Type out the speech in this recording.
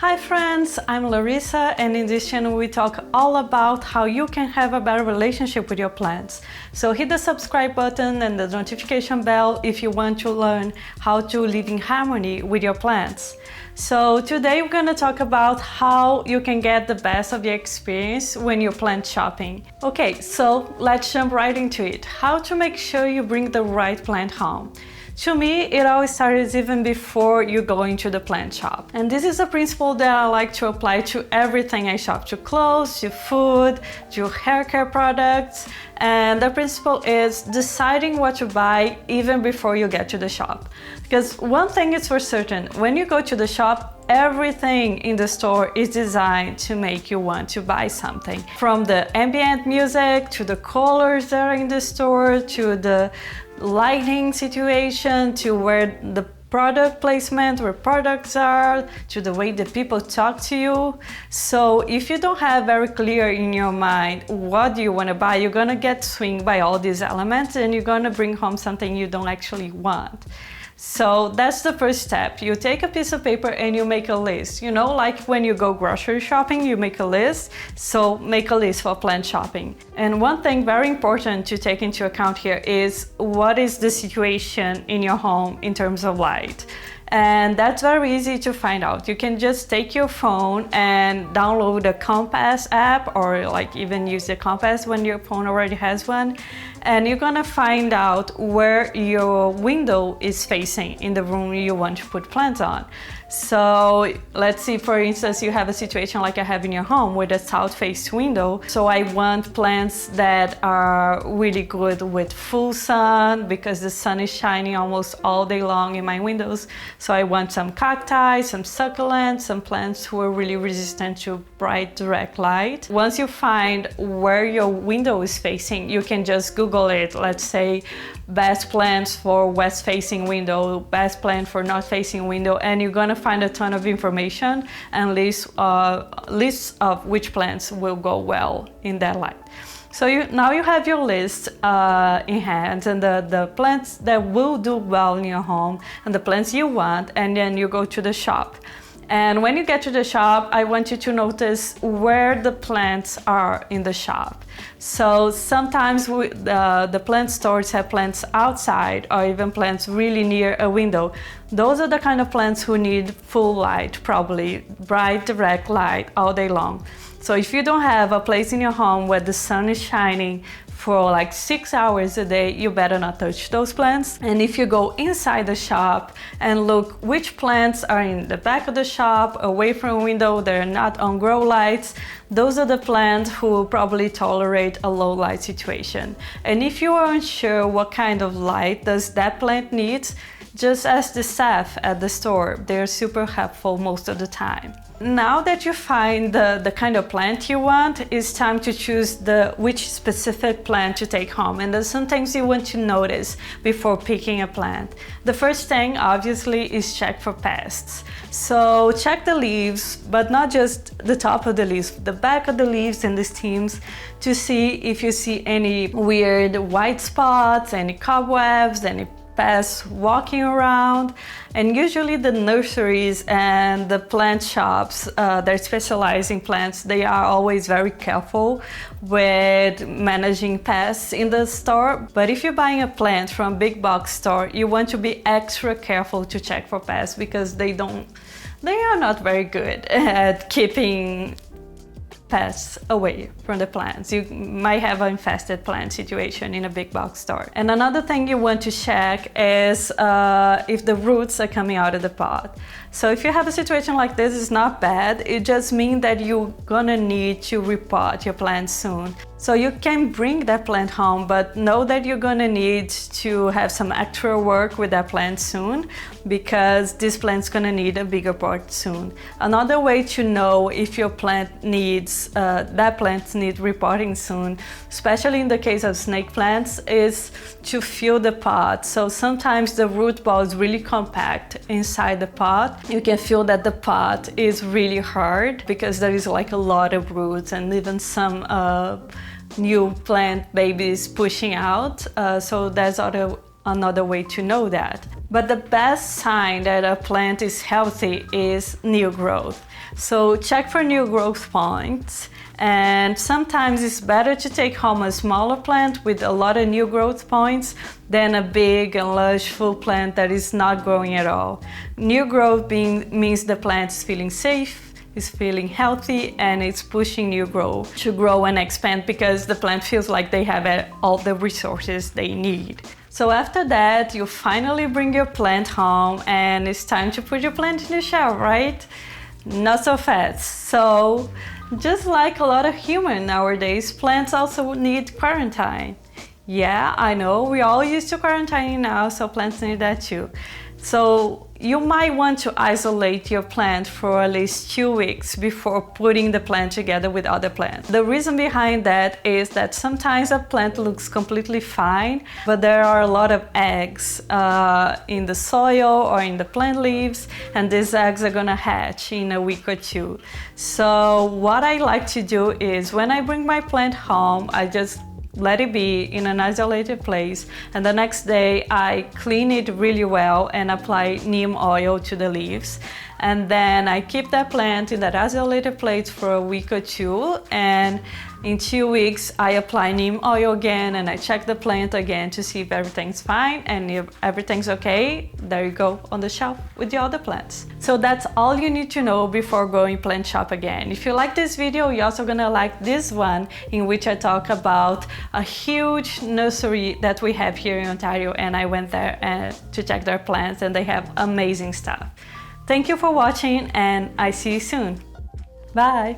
Hi friends, I'm Larissa, and in this channel we talk all about how you can have a better relationship with your plants. So hit the subscribe button and the notification bell if you want to learn how to live in harmony with your plants. So today we're going to talk about how you can get the best of your experience when you're plant shopping. Okay, so let's jump right into it. How to make sure you bring the right plant home. To me, it always starts even before you go into the plant shop. And this is a principle that I like to apply to everything I shop, to clothes, to food, to hair care products. And the principle is deciding what to buy even before you get to the shop. Because one thing is for certain, when you go to the shop, everything in the store is designed to make you want to buy something. From the ambient music, to the colors that are in the store, to the lighting situation, to where the product placement, where products are, to the way that people talk to you. So if you don't have very clear in your mind what you want to buy, you're gonna get swinged by all these elements and you're gonna bring home something you don't actually want. So that's the first step. You take a piece of paper and you make a list. You know, like when you go grocery shopping, you make a list. So make a list for plant shopping. And one thing very important to take into account here is what is the situation in your home in terms of light. And that's very easy to find out. You can just take your phone and download the Compass app, or like even use the Compass when your phone already has one. And you're gonna find out where your window is facing in the room you want to put plants on. So let's see, for instance, you have a situation like I have in your home with a south-faced window. So I want plants that are really good with full sun because the sun is shining almost all day long in my windows. So I want some cacti, some succulents, some plants who are really resistant to bright direct light. Once you find where your window is facing, you can just Google it. Let's say best plants for west-facing window, best plant for north-facing window, and you're gonna find a ton of information and lists of which plants will go well in that light. So now you have your list in hand, and the plants that will do well in your home and the plants you want, and then you go to the shop. And when you get to the shop, I want you to notice where the plants are in the shop. So sometimes the plant stores have plants outside or even plants really near a window. Those are the kind of plants who need full light, probably bright direct light all day long. So if you don't have a place in your home where the sun is shining for like 6 hours a day, you better not touch those plants. And if you go inside the shop and look which plants are in the back of the shop, away from a window, they're not on grow lights, those are the plants who will probably tolerate a low light situation. And if you are unsure what kind of light does that plant need, just ask the staff at the store. They're super helpful most of the time. Now that you find the kind of plant you want, it's time to choose which specific plant to take home. And there's some things you want to notice before picking a plant. The first thing, obviously, is check for pests. So check the leaves, but not just the top of the leaves, the back of the leaves and the stems, to see if you see any weird white spots, any cobwebs, any pests walking around. And usually the nurseries and the plant shops that specialize in plants, they are always very careful with managing pests in the store. But if you're buying a plant from a big box store, you want to be extra careful to check for pests, because they are not very good at keeping pests away from the plants. You might have an infested plant situation in a big box store. And another thing you want to check is if the roots are coming out of the pot. So if you have a situation like this, it's not bad. It just means that you're gonna need to repot your plant soon. So you can bring that plant home, but know that you're gonna need to have some extra work with that plant soon, because this plant's gonna need a bigger pot soon. Another way to know if your plant needs, that plant needs repotting soon, especially in the case of snake plants, is to fill the pot. So sometimes the root ball is really compact inside the pot. You can feel that the pot is really hard because there is like a lot of roots and even some new plant babies pushing out. So that's another way to know that. But the best sign that a plant is healthy is new growth. So check for new growth points, and sometimes it's better to take home a smaller plant with a lot of new growth points than a big and lush full plant that is not growing at all. New growth means the plant is feeling safe, is feeling healthy, and it's pushing new growth to grow and expand because the plant feels like they have all the resources they need. So after that, you finally bring your plant home and it's time to put your plant in the shelf, right? Not so fast. So just like a lot of humans nowadays, plants also need quarantine. Yeah, I know, we're all used to quarantining now, so plants need that too. So you might want to isolate your plant for at least 2 weeks before putting the plant together with other plants. The reason behind that is that sometimes a plant looks completely fine, but there are a lot of eggs in the soil or in the plant leaves, and these eggs are gonna hatch in a week or two. So what I like to do is when I bring my plant home, I just let it be in an isolated place, and the next day I clean it really well and apply neem oil to the leaves, and then I keep that plant in that isolated place for a week or two, and in 2 weeks I apply neem oil again and I check the plant again to see if everything's fine, and if everything's okay, there you go on the shelf with the other plants. So that's all you need to know before going plant shop again. If you like this video, you're also gonna like this one, in which I talk about a huge nursery that we have here in Ontario, and I went there to check their plants, and they have amazing stuff. Thank you for watching, and I see you soon. Bye!